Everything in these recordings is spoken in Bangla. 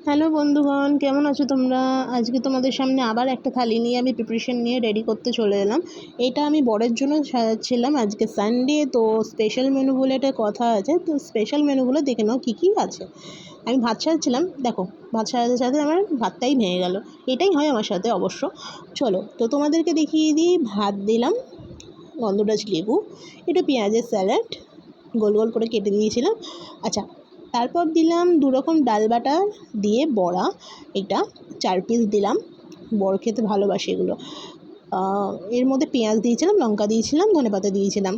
হ্যালো বন্ধুগণ, কেমন আছো তোমরা? আজকে তোমাদের সামনে আবার একটা থালি নিয়ে আমি প্রিপারেশন নিয়ে রেডি করতে চলে এলাম। এটা আমি বরের জন্য সাজাচ্ছিলাম। আজকে সানডে, তো স্পেশাল মেনু বলে একটা কথা আছে। তো স্পেশাল মেনুগুলো দেখে নাও কী কী আছে। আমি ভাত সাজাচ্ছিলাম, দেখো ভাত সাজাতে সাজাতে আমার ভাতটাই ভেঙে গেল। এটাই হয় আমার সাথে অবশ্য। চলো তো তোমাদেরকে দেখিয়ে দিই। ভাত দিলাম, গন্ধরাজ লেবু, একটু পেঁয়াজের স্যালাড গোল গোল করে কেটে দিয়েছিলাম। আচ্ছা, তারপর দিলাম 2 রকম ডাল বাটা দিয়ে বড়া, এটা 4 পিস দিলাম। বর খেতে ভালোবাসে এগুলো। এর মধ্যে পেঁয়াজ দিয়েছিলাম, লঙ্কা দিয়েছিলাম, ধনেপাতা দিয়েছিলাম।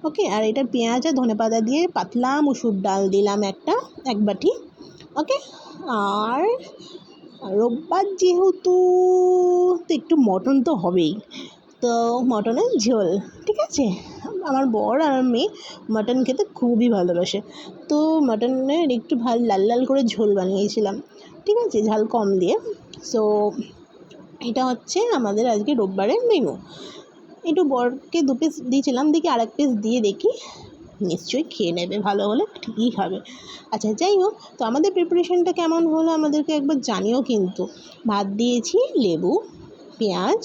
ওকে, আর এটা পেঁয়াজ আর ধনেপাতা দিয়ে পাতলা মুসুর ডাল দিলাম এক বাটি। ওকে, আর রোববার যেহেতু, তো একটু মটন তো হবেই, তো মটনের ঝোল। ঠিক আছে, আমার বর আর মেয়ে মাটন খেতে খুবই ভালোবাসে, তো মাটনের একটু লাল লাল করে ঝোল বানিয়েছিলাম। ঠিক আছে, ঝাল কম দিয়ে। সো এটা হচ্ছে আমাদের আজকে রোববারের মেনু। একটু বরকে 2 পিস দিয়েছিলাম, দেখি আরেক পিস দিয়ে দেখি, নিশ্চয়ই খেয়ে নেবে, ভালো হলে ঠিকই খাবে। আচ্ছা, যাই হোক, তো আমাদের প্রিপারেশনটা কেমন হলো আমাদেরকে একবার জানিও কিন্তু। ভাত দিয়েছি, লেবু, পেঁয়াজ,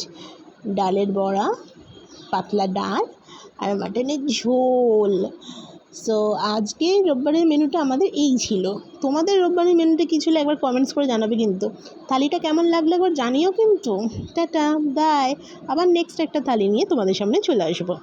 ডালের বড়া, পাতলা ডাল আর মাটনের ঝোল। সো আজকে রোববারের মেনুটা আমাদের এই ছিল। তোমাদের রোববারের মেনুটা কী ছিল একবার কমেন্টস করে জানাবে কিন্তু। থালিটা কেমন লাগলো একবার জানিও কিন্তু। Tata, by. আবার নেক্সট একটা থালি নিয়ে তোমাদের সামনে চলে আসবো।